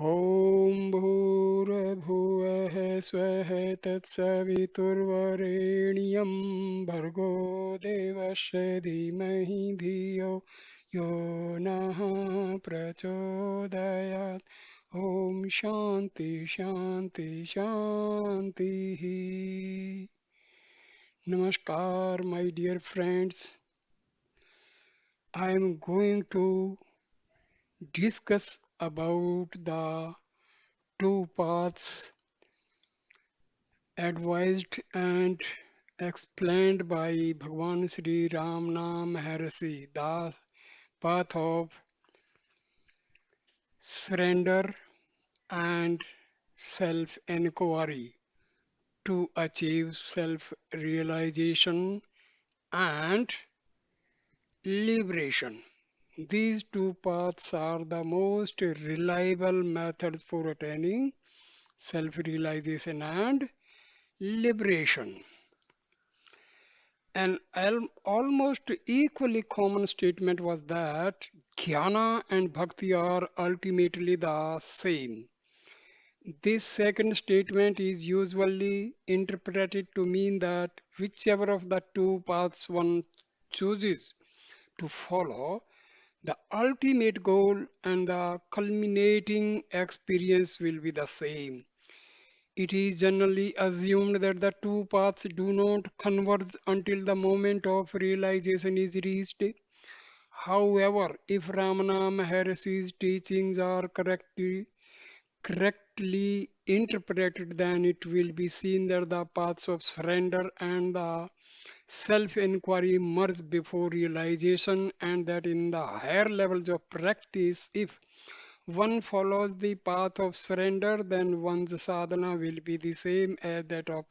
ॐ भूर्भुवः स्वः तत्सवितुर्वरेण्यं भर्गो देवस्य धीमहि धियो यो नः प्रचोदयात् ॐ शान्ति शान्ति शान्तिः Namaskar, my dear friends. I am going to discuss about the two paths advised and explained by Bhagwan Sri Ramana Maharshi, the path of surrender and self inquiry to achieve self realization and liberation. These two paths are the most reliable methods for attaining self realization and liberation. An almost equally common statement was that jnana and bhakti are ultimately the same. This second statement is usually interpreted to mean that whichever of the two paths one chooses to follow, the ultimate goal and the culminating experience will be the same. It is generally assumed that the two paths do not converge until the moment of realization is reached. However, if Ramana Maharshi's teachings are correctly interpreted, then it will be seen that the paths of surrender and the self inquiry merge before realization, and that in the higher levels of practice, if one follows the path of surrender, then one's sadhana will be the same as that of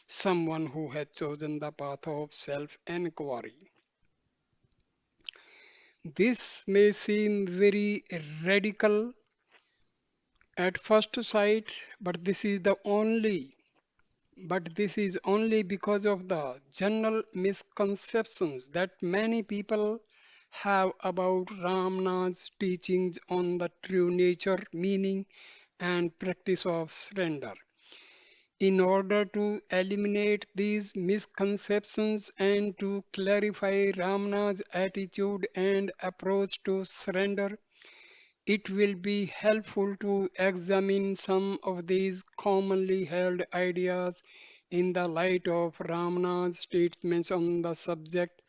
someone who has chosen the path of self inquiry. This may seem very radical at first sight, but this is only because of the general misconceptions that many people have about Ramana's teachings on the true nature, meaning, and practice of surrender. In order to eliminate these misconceptions and to clarify Ramana's attitude and approach to surrender, it will be helpful to examine some of these commonly held ideas in the light of Ramana's statements on the subject.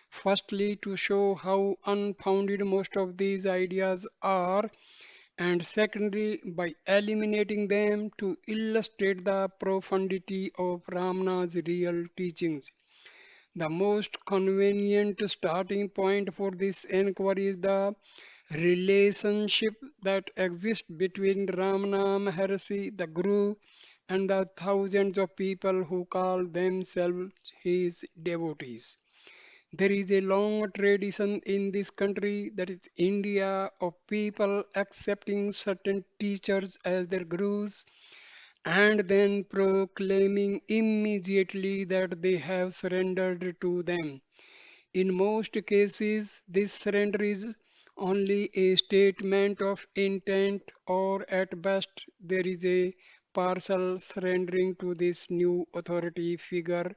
Firstly, to show how unfounded most of these ideas are, and secondly, by eliminating them to illustrate the profundity of Ramana's real teachings. The most convenient starting point for this inquiry is the relationship that exists between Ramana Maharshi, the Guru, and the thousands of people who call themselves his devotees. There is a long tradition in this country, that is India, of people accepting certain teachers as their gurus and then proclaiming immediately that they have surrendered to them. In most cases, this surrender is only a statement of intent, or at best, there is a partial surrendering to this new authority figure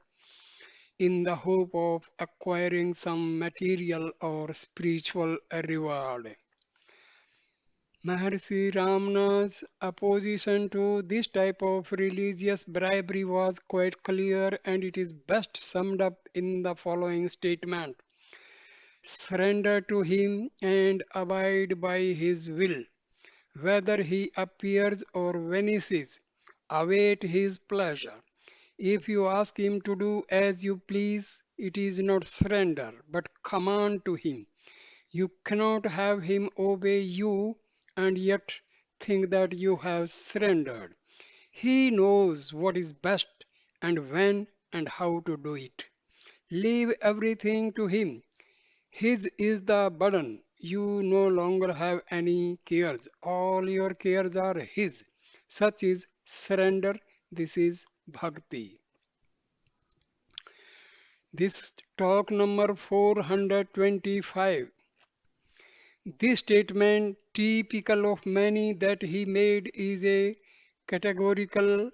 in the hope of acquiring some material or spiritual reward. Maharshi Ramana's opposition to this type of religious bribery was quite clear, and it is best summed up in the following statement: surrender to him and abide by his will. Whether he appears or vanishes, await his pleasure. If you ask him to do as you please, it is not surrender, but command to him. You cannot have him obey you and yet think that you have surrendered. He knows what is best and when and how to do it. Leave everything to him. His is the burden. You no longer have any cares. All your cares are his. Such is surrender. This is bhakti. This talk number 425. This statement, typical of many that he made, is a categorical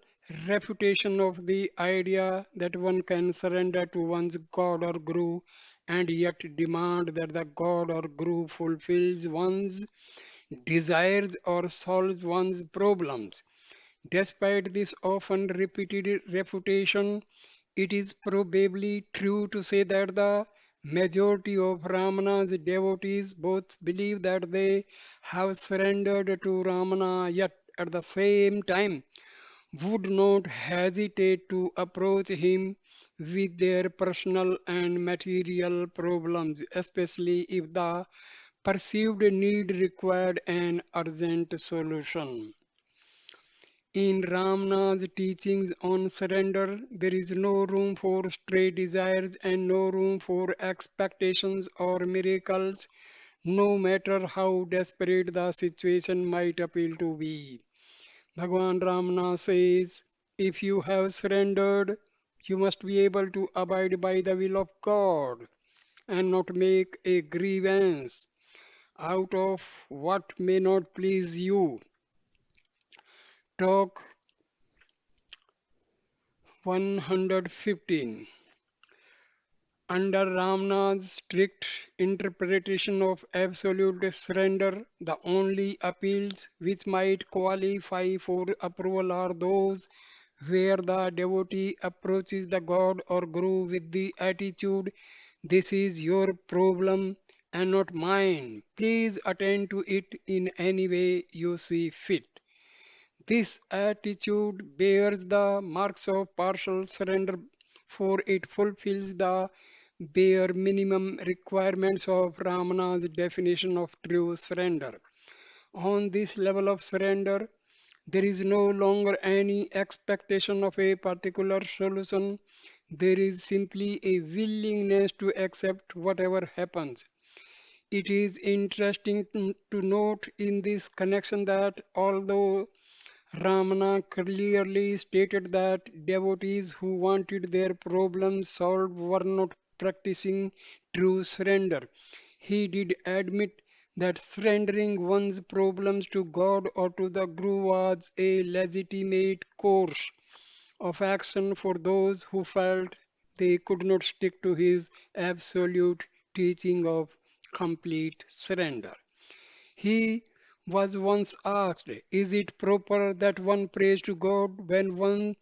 refutation of the idea that one can surrender to one's god or guru and yet demand that the god or guru fulfills one's desires or solves one's problems. Despite this often repeated refutation, it is probably true to say that the majority of Ramana's devotees both believe that they have surrendered to Ramana, yet at the same time would not hesitate to approach him with their personal and material problems, especially if the perceived need required an urgent solution. In Ramana's teachings on surrender, there is no room for stray desires and no room for expectations or miracles, no matter how desperate the situation might appeal to be. Bhagwan Ramana says, if you have surrendered, you must be able to abide by the will of God and not make a grievance out of what may not please you. Talk 115. Under Ramna's strict interpretation of absolute surrender, the only appeals which might qualify for approval are those where the devotee approaches the god or guru with the attitude, this is your problem and not mine. Please attend to it in any way you see fit. This attitude bears the marks of partial surrender, for it fulfills the bare minimum requirements of Ramana's definition of true surrender. On this level of surrender, there is no longer any expectation of a particular solution. There is simply a willingness to accept whatever happens. It is interesting to note in this connection that although Ramana clearly stated that devotees who wanted their problems solved were not practicing true surrender. He did admit that surrendering one's problems to God or to the Guru was a legitimate course of action for those who felt they could not stick to his absolute teaching of complete surrender. He was once asked, is it proper that one prays to God when one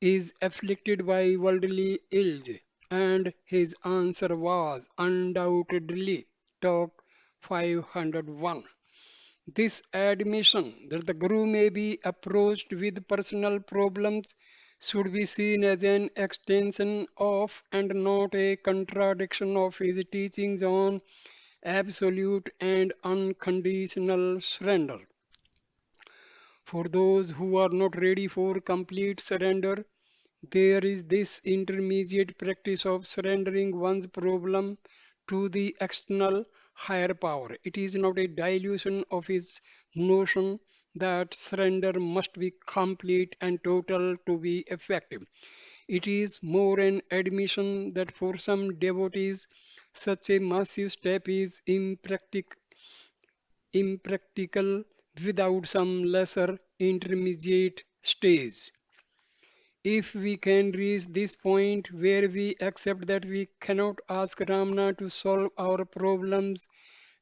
is afflicted by worldly ills? And his answer was undoubtedly. Talk 501. This admission that the Guru may be approached with personal problems should be seen as an extension of and not a contradiction of his teachings on absolute and unconditional surrender. For those who are not ready for complete surrender, there is this intermediate practice of surrendering one's problem to the external higher power. It is not a dilution of his notion that surrender must be complete and total to be effective. It is more an admission that for some devotees, such a massive step is impractical without some lesser intermediate stage. If we can reach this point where we accept that we cannot ask Ramana to solve our problems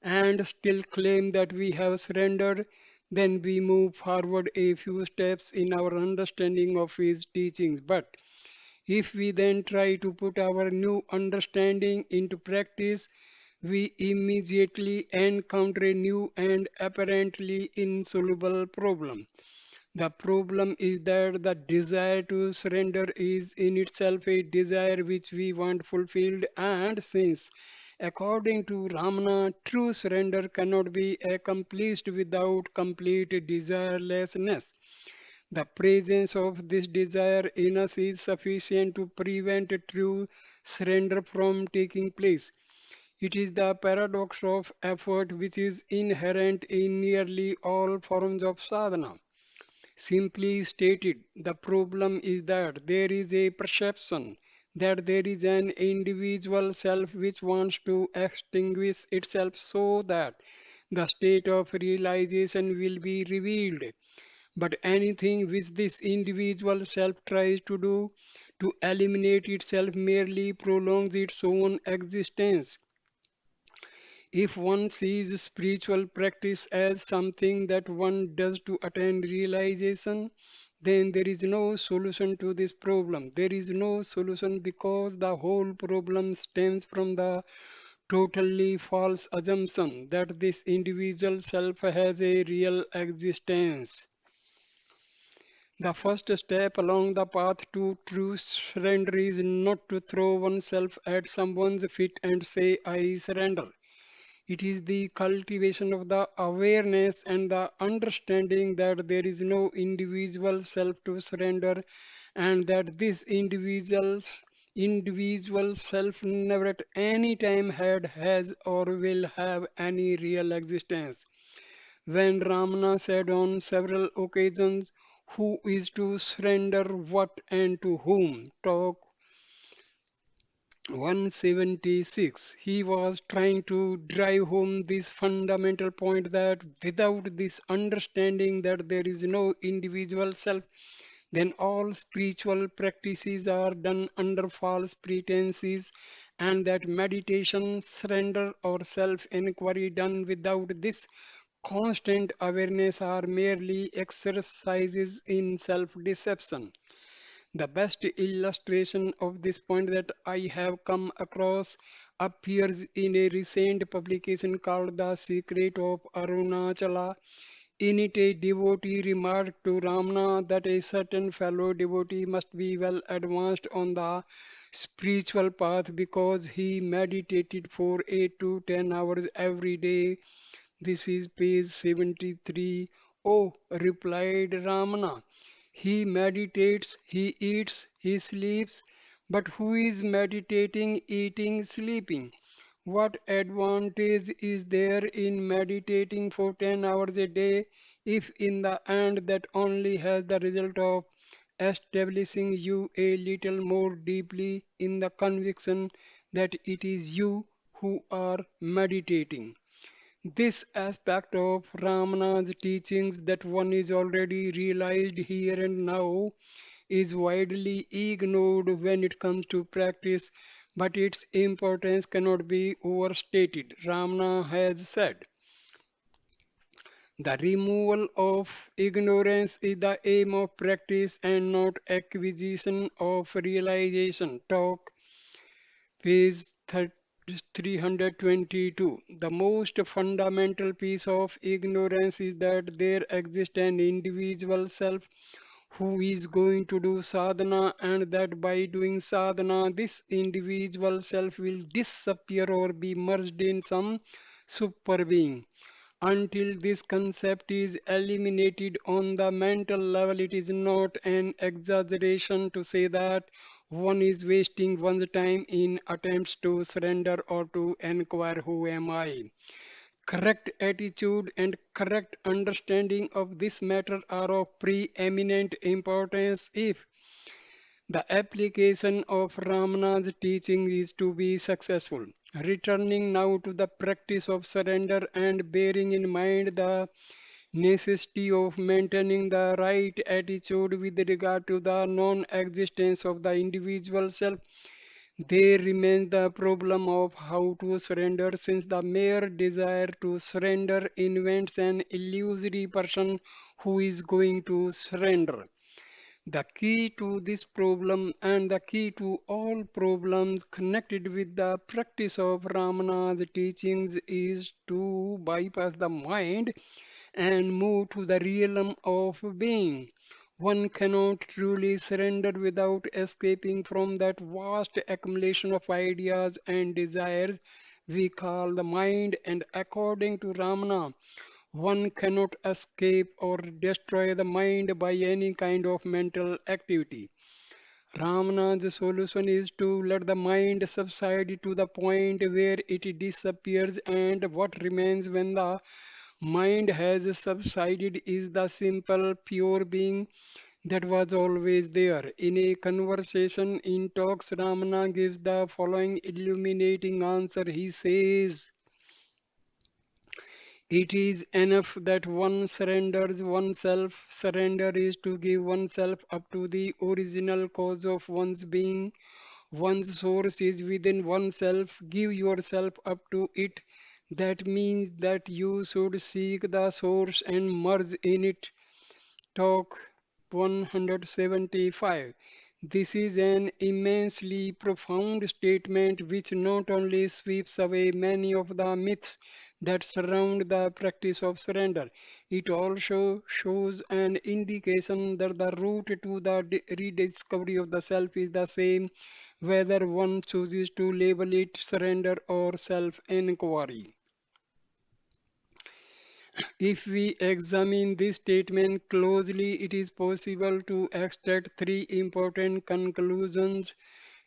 and still claim that we have surrendered, then we move forward a few steps in our understanding of his teachings. But if we then try to put our new understanding into practice, we immediately encounter a new and apparently insoluble problem. The problem is that the desire to surrender is in itself a desire which we want fulfilled, and since, according to Ramana, true surrender cannot be accomplished without complete desirelessness. The presence of this desire in us is sufficient to prevent true surrender from taking place. It is the paradox of effort which is inherent in nearly all forms of sadhana. Simply stated, the problem is that there is a perception that there is an individual self which wants to extinguish itself so that the state of realization will be revealed. But anything which this individual self tries to do to eliminate itself merely prolongs its own existence. If one sees spiritual practice as something that one does to attain realization, then there is no solution to this problem. There is no solution because the whole problem stems from the totally false assumption that this individual self has a real existence. The first step along the path to true surrender is not to throw oneself at someone's feet and say, I surrender. It is the cultivation of the awareness and the understanding that there is no individual self to surrender and that this individual self never at any time had, has, or will have any real existence. When Ramana said on several occasions, who is to surrender what and to whom? Talk 176. He was trying to drive home this fundamental point that without this understanding that there is no individual self, then all spiritual practices are done under false pretenses, and that meditation, surrender, or self inquiry done without this constant awareness are merely exercises in self deception. The best illustration of this point that I have come across appears in a recent publication called The Secret of Arunachala. In it, a devotee remarked to Ramana that a certain fellow devotee must be well advanced on the spiritual path because he meditated for 8 to 10 hours every day. This is page 73. Oh, replied Ramana, he meditates, he eats, he sleeps, but who is meditating, eating, sleeping? What advantage is there in meditating for 10 hours a day if in the end that only has the result of establishing you a little more deeply in the conviction that it is you who are meditating? This aspect of Ramana's teachings that one is already realized here and now is widely ignored when it comes to practice, but its importance cannot be overstated. Ramana has said, the removal of ignorance is the aim of practice and not acquisition of realization. Talk page 322. The most fundamental piece of ignorance is that there exists an individual self who is going to do sadhana, and that by doing sadhana, this individual self will disappear or be merged in some super being. Until this concept is eliminated on the mental level, it is not an exaggeration to say that one is wasting one's time in attempts to surrender or to inquire who am I. Correct attitude and correct understanding of this matter are of preeminent importance if the application of Ramana's teaching is to be successful. Returning now to the practice of surrender and bearing in mind the necessity of maintaining the right attitude with regard to the non existence of the individual self, there remains the problem of how to surrender, since the mere desire to surrender invents an illusory person who is going to surrender. The key to this problem and the key to all problems connected with the practice of Ramana's teachings is to bypass the mind and move to the realm of being. One cannot truly surrender without escaping from that vast accumulation of ideas and desires we call the mind, and according to Ramana, one cannot escape or destroy the mind by any kind of mental activity. Ramana's solution is to let the mind subside to the point where it disappears, and what remains when the mind has subsided is the simple, pure being that was always there. In a conversation in talks, Ramana gives the following illuminating answer. He says, It is enough that one surrenders oneself. Surrender is to give oneself up to the original cause of one's being. One's source is within oneself. Give yourself up to it. That means that you should seek the source and merge in it. Talk 175. This is an immensely profound statement which not only sweeps away many of the myths that surround the practice of surrender, it also shows an indication that the route to the rediscovery of the self is the same, whether one chooses to label it surrender or self inquiry. If we examine this statement closely, it is possible to extract three important conclusions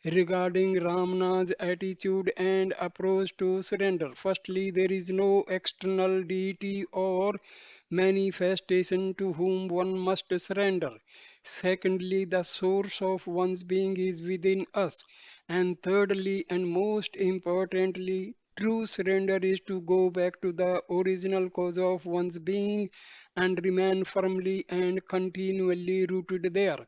regarding Ramana's attitude and approach to surrender. Firstly, there is no external deity or manifestation to whom one must surrender. Secondly, the source of one's being is within us. And thirdly, and most importantly, true surrender is to go back to the original cause of one's being and remain firmly and continually rooted there.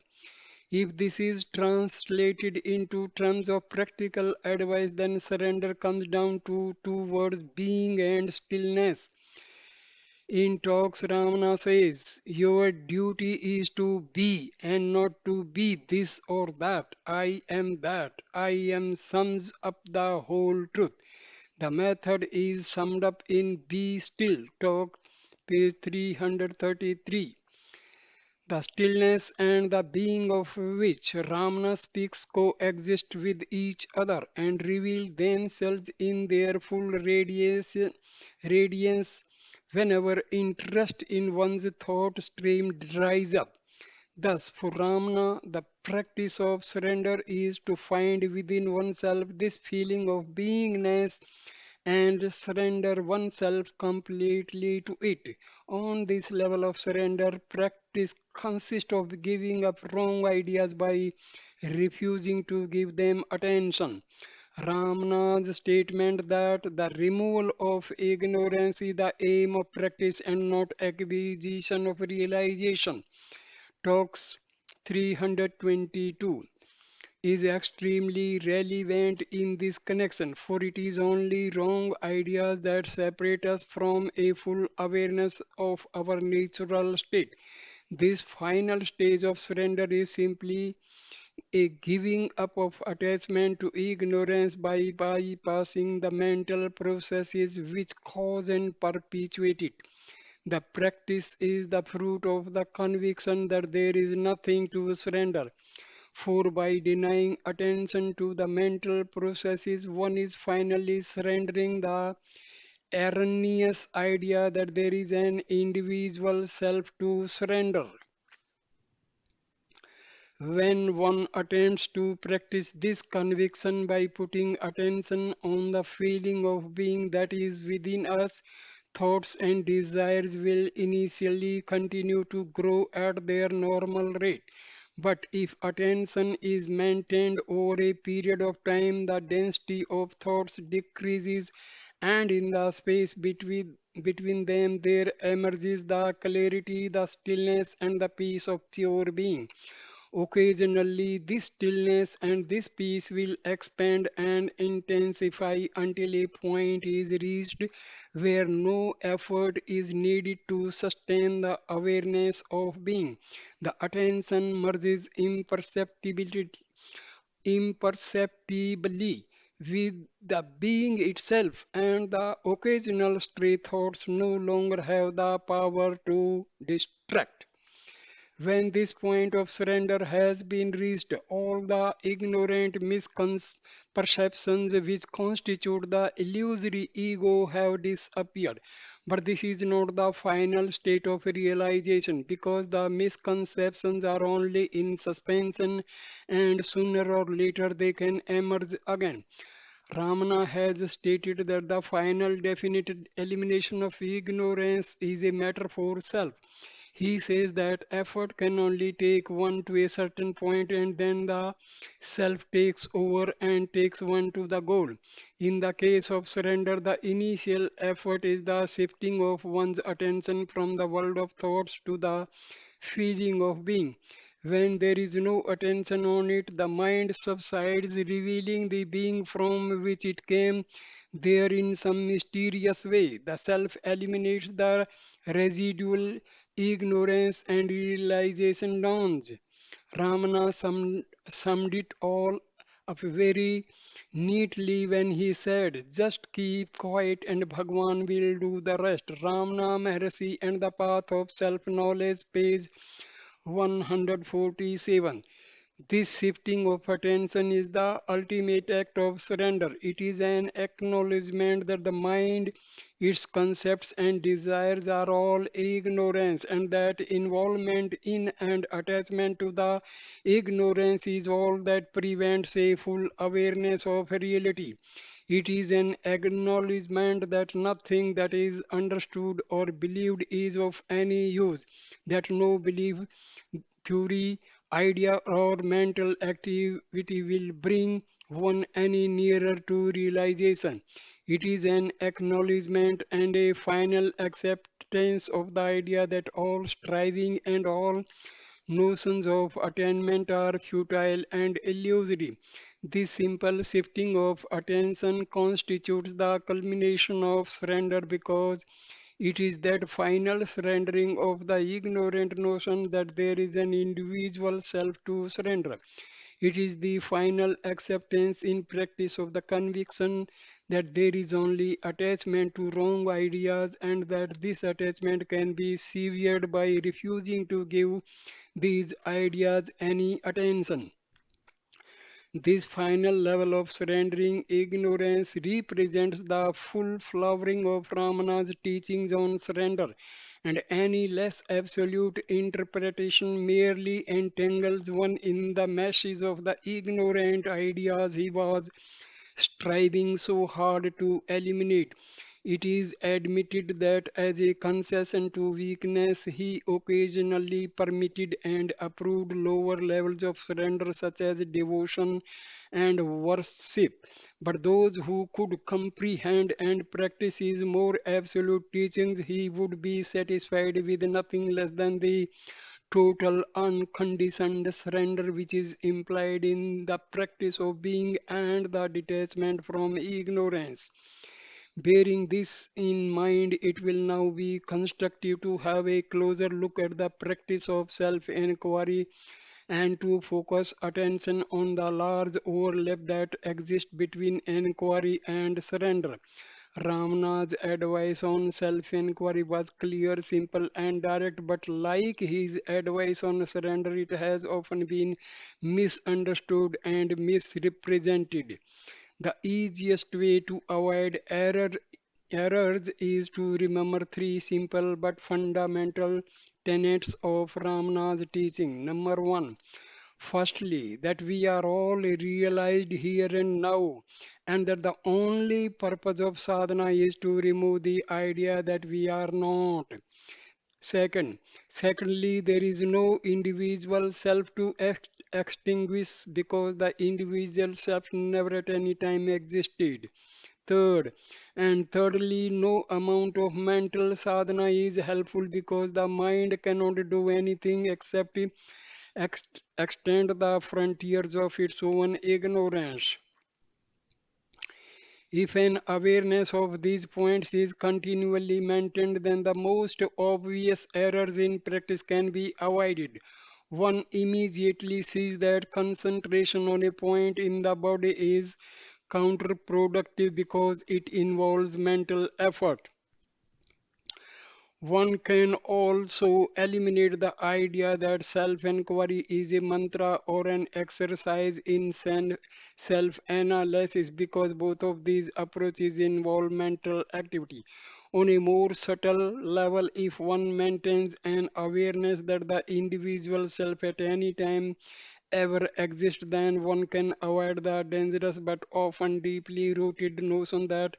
If this is translated into terms of practical advice, then surrender comes down to two words, being and stillness. In talks, Ramana says, your duty is to be and not to be this or that. I am that. I am sums up the whole truth. The method is summed up in Be Still, talk page 333. The stillness and the being of which Ramana speaks coexist with each other and reveal themselves in their full radiance whenever interest in one's thought stream dries up. Thus, for Ramana, the practice of surrender is to find within oneself this feeling of beingness and surrender oneself completely to it. On this level of surrender, practice consists of giving up wrong ideas by refusing to give them attention. Ramana's statement that the removal of ignorance is the aim of practice and not acquisition of realization. Talks 322 is extremely relevant in this connection, for it is only wrong ideas that separate us from a full awareness of our natural state. This final stage of surrender is simply a giving up of attachment to ignorance by bypassing the mental processes which cause and perpetuate it. The practice is the fruit of the conviction that there is nothing to surrender. For by denying attention to the mental processes, one is finally surrendering the erroneous idea that there is an individual self to surrender. When one attempts to practice this conviction by putting attention on the feeling of being that is within us, thoughts and desires will initially continue to grow at their normal rate. But if attention is maintained over a period of time, the density of thoughts decreases, and in the space between them there emerges the clarity, the stillness, and the peace of pure being. Occasionally, this stillness and this peace will expand and intensify until a point is reached where no effort is needed to sustain the awareness of being. The attention merges imperceptibly with the being itself, and the occasional stray thoughts no longer have the power to distract. When this point of surrender has been reached, all the ignorant misconceptions which constitute the illusory ego have disappeared. But this is not the final state of realization because the misconceptions are only in suspension and sooner or later they can emerge again. Ramana has stated that the final definite elimination of ignorance is a matter for self. He says that effort can only take one to a certain point and then the self takes over and takes one to the goal. In the case of surrender, the initial effort is the shifting of one's attention from the world of thoughts to the feeling of being. When there is no attention on it, the mind subsides, revealing the being from which it came there in some mysterious way. The self eliminates the residual ignorance and realization dawns. Ramana summed it all up very neatly when he said, just keep quiet and Bhagwan will do the rest. Ramana Maharshi and the Path of Self Knowledge, page 147. This shifting of attention is the ultimate act of surrender. It is an acknowledgement that the mind, its concepts and desires are all ignorance, and that involvement in and attachment to the ignorance is all that prevents a full awareness of reality. It is an acknowledgement that nothing that is understood or believed is of any use, that no belief, theory, idea, or mental activity will bring one any nearer to realization. It is an acknowledgement and a final acceptance of the idea that all striving and all notions of attainment are futile and illusory. This simple shifting of attention constitutes the culmination of surrender because it is that final surrendering of the ignorant notion that there is an individual self to surrender. It is the final acceptance in practice of the conviction that there is only attachment to wrong ideas and that this attachment can be severed by refusing to give these ideas any attention. This final level of surrendering ignorance represents the full flowering of Ramana's teachings on surrender, and any less absolute interpretation merely entangles one in the meshes of the ignorant ideas he was striving so hard to eliminate. It is admitted that as a concession to weakness, he occasionally permitted and approved lower levels of surrender, such as devotion and worship. But those who could comprehend and practice his more absolute teachings, he would be satisfied with nothing less than the total unconditioned surrender which is implied in the practice of being and the detachment from ignorance. Bearing this in mind, it will now be constructive to have a closer look at the practice of self inquiry and to focus attention on the large overlap that exists between inquiry and surrender. Ramana's advice on self inquiry was clear, simple, and direct, but like his advice on surrender, it has often been misunderstood and misrepresented. The easiest way to avoid errors is to remember three simple but fundamental tenets of Ramana's teaching. Number one, firstly, that we are all realized here and now, and that the only purpose of sadhana is to remove the idea that we are not. Second, secondly, there is no individual self to extinguish because the individual self never at any time existed. Third, and thirdly, no amount of mental sadhana is helpful because the mind cannot do anything except extend the frontiers of its own ignorance. If an awareness of these points is continually maintained, then the most obvious errors in practice can be avoided. One immediately sees that concentration on a point in the body is counterproductive because it involves mental effort. One can also eliminate the idea that self inquiry is a mantra or an exercise in self analysis because both of these approaches involve mental activity. On a more subtle level, if one maintains an awareness that the individual self at any time ever exists, then one can avoid the dangerous but often deeply rooted notion that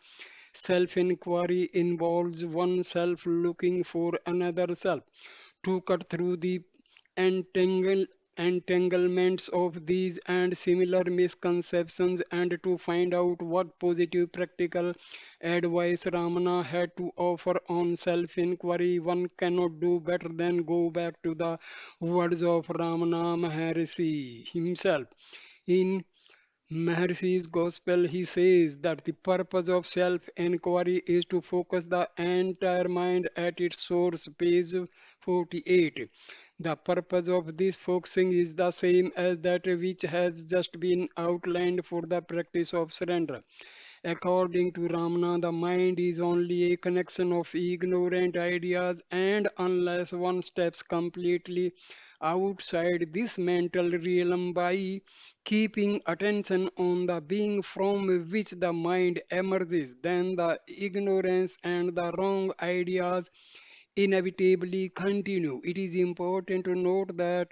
self inquiry involves oneself looking for another self. to cut through the entangle, entanglements of these and similar misconceptions and to find out what positive practical advice Ramana had to offer on self inquiry. One cannot do better than go back to the words of Ramana Maharshi himself. In Maharshi's Gospel, he says that the purpose of self inquiry is to focus the entire mind at its source, page 48. The purpose of this focusing is the same as that which has just been outlined for the practice of surrender. According to Ramana, the mind is only a connection of ignorant ideas, and unless one steps completely outside this mental realm by keeping attention on the being from which the mind emerges, then the ignorance and the wrong ideas inevitably continue. It is important to note that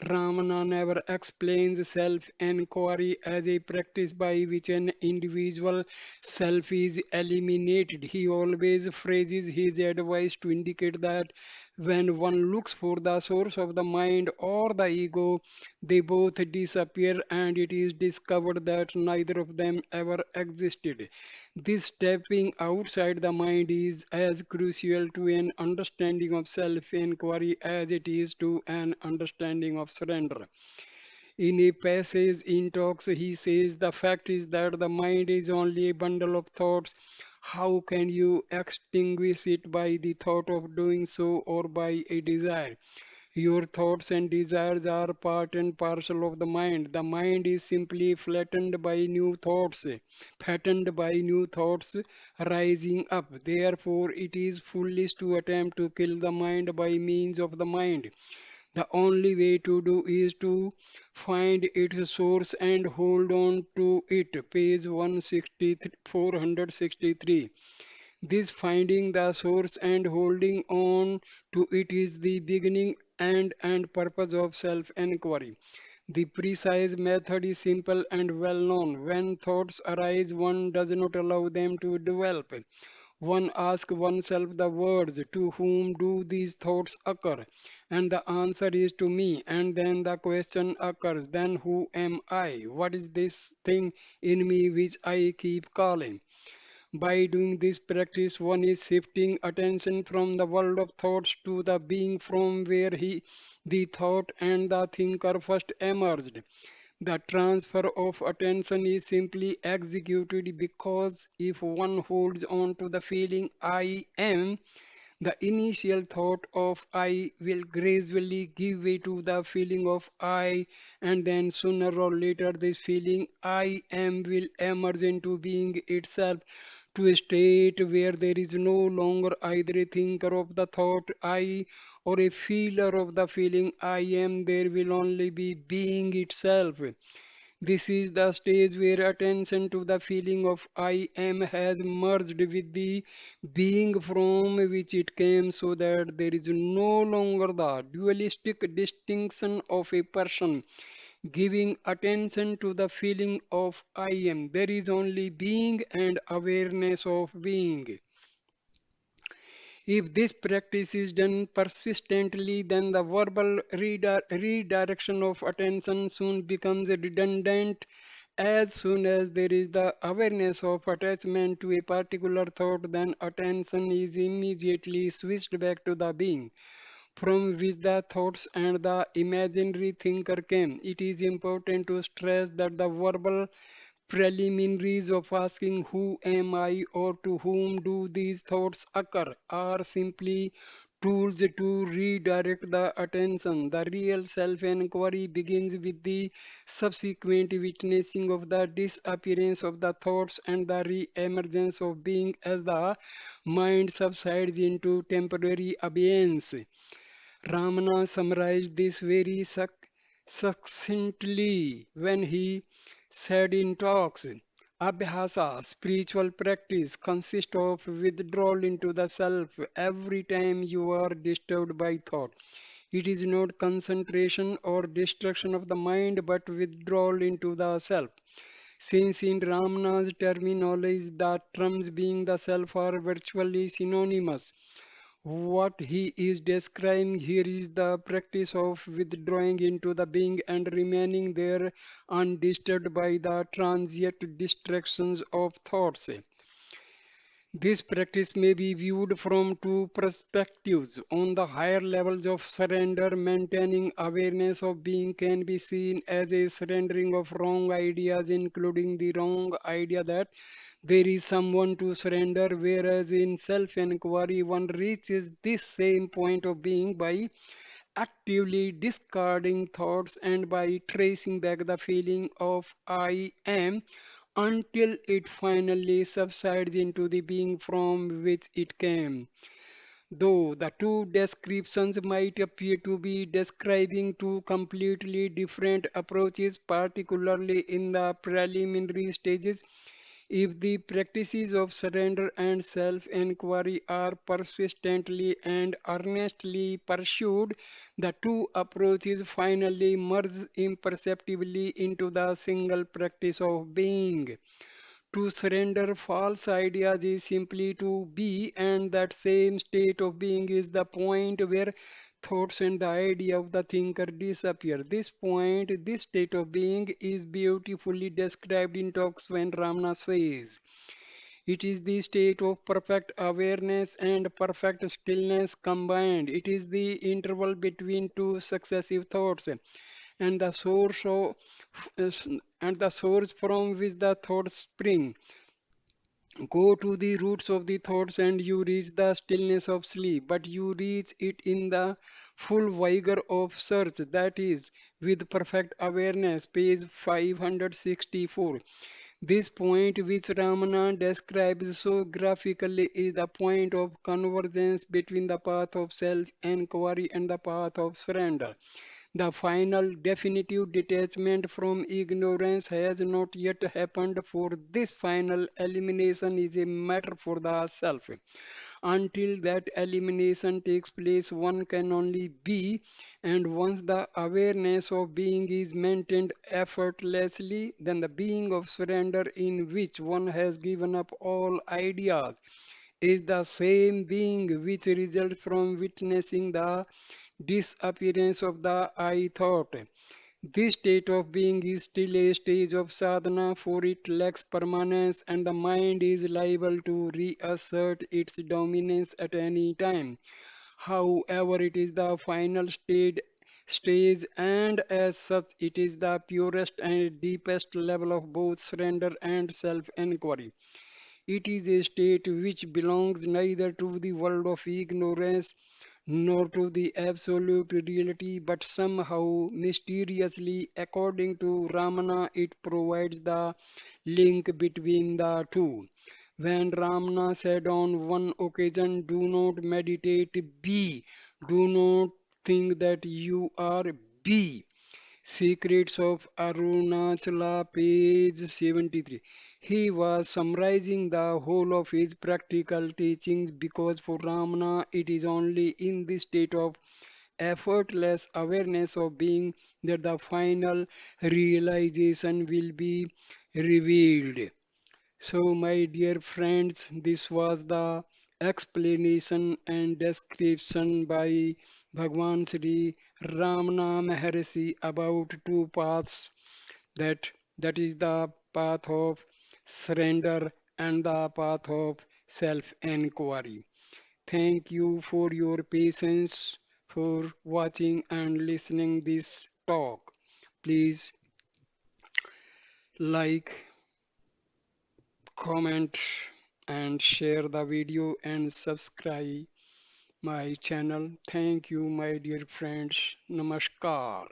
Ramana never explains self inquiry as a practice by which an individual self is eliminated. He always phrases his advice to indicate that when one looks for the source of the mind or the ego, they both disappear, and it is discovered that neither of them ever existed. This stepping outside the mind is as crucial to an understanding of self inquiry as it is to an understanding of surrender. In a passage in Talks, he says, the fact is that the mind is only a bundle of thoughts. How can you extinguish it by the thought of doing so or by a desire? Your thoughts and desires are part and parcel of the mind. The mind is simply fattened by new thoughts rising up. Therefore, it is foolish to attempt to kill the mind by means of the mind. The only way to do is to find its source and hold on to it. Page 163, 463. This finding the source and holding on to it is the beginning and purpose of self inquiry. The precise method is simple and well known. When thoughts arise, one does not allow them to develop. One asks oneself the words, to whom do these thoughts occur? And the answer is to me. And then the question occurs, then who am I? What is this thing in me which I keep calling? By doing this practice, one is shifting attention from the world of thoughts to the being from where the thought and the thinker first emerged. The transfer of attention is simply executed because if one holds on to the feeling I am, the initial thought of I will gradually give way to the feeling of I, and then sooner or later, this feeling I am will emerge into being itself to a state where there is no longer either a thinker of the thought I or a feeler of the feeling I am. There will only be being itself. This is the stage where attention to the feeling of I am has merged with the being from which it came, so that there is no longer the dualistic distinction of a person giving attention to the feeling of I am. There is only being and awareness of being. If this practice is done persistently, then the verbal redirection of attention soon becomes redundant. As soon as there is the awareness of attachment to a particular thought, then attention is immediately switched back to the being from which the thoughts and the imaginary thinker came. It is important to stress that the verbal preliminaries of asking who am I or to whom do these thoughts occur are simply tools to redirect the attention. The real self inquiry begins with the subsequent witnessing of the disappearance of the thoughts and the re emergence of being as the mind subsides into temporary abeyance. Ramana summarized this very succinctly when he said in talks, Abhyasa, spiritual practice, consists of withdrawal into the self every time you are disturbed by thought. It is not concentration or destruction of the mind, but withdrawal into the self. Since in Ramana's terminology, the terms being the self are virtually synonymous, What he is describing here is the practice of withdrawing into the being and remaining there undisturbed by the transient distractions of thoughts. This practice may be viewed from two perspectives. On the higher levels of surrender, maintaining awareness of being can be seen as a surrendering of wrong ideas, including the wrong idea that there is someone to surrender, whereas in self inquiry, one reaches this same point of being by actively discarding thoughts and by tracing back the feeling of I am until it finally subsides into the being from which it came. Though the two descriptions might appear to be describing two completely different approaches, particularly in the preliminary stages, if the practices of surrender and self inquiry are persistently and earnestly pursued, the two approaches finally merge imperceptibly into the single practice of being. To surrender false ideas is simply to be, and that same state of being is the point where thoughts and the idea of the thinker disappear. This point, this state of being, is beautifully described in talks when Ramana says, it is the state of perfect awareness and perfect stillness combined. It is the interval between two successive thoughts and the source of and the source from which the thoughts spring. Go to the roots of the thoughts and you reach the stillness of sleep, but you reach it in the full vigor of search, that is, with perfect awareness. Page 564. This point, which Ramana describes so graphically, is the point of convergence between the path of self inquiry and the path of surrender. The final definitive detachment from ignorance has not yet happened, for this final elimination is a matter for the self. Until that elimination takes place, one can only be, and once the awareness of being is maintained effortlessly, then the being of surrender in which one has given up all ideas is the same being which results from witnessing the disappearance of the I thought. This state of being is still a stage of sadhana, for it lacks permanence and the mind is liable to reassert its dominance at any time. However, it is the final stage, and as such, it is the purest and deepest level of both surrender and self inquiry. It is a state which belongs neither to the world of ignorance nor to the absolute reality, but somehow mysteriously, according to Ramana, it provides the link between the two. When Ramana said on one occasion, do not meditate, be, do not think that you are, be. Secrets of Arunachala, page 73. He was summarizing the whole of his practical teachings because for Ramana it is only in this state of effortless awareness of being that the final realization will be revealed. So, my dear friends, this was the explanation and description by Bhagwan Sri Ramana Maharshi about two paths, that that is the path of surrender and the path of self-inquiry. Thank you for your patience, for watching and listening this talk. Please like, comment and share the video and subscribe my channel. Thank you, my dear friends. Namaskar.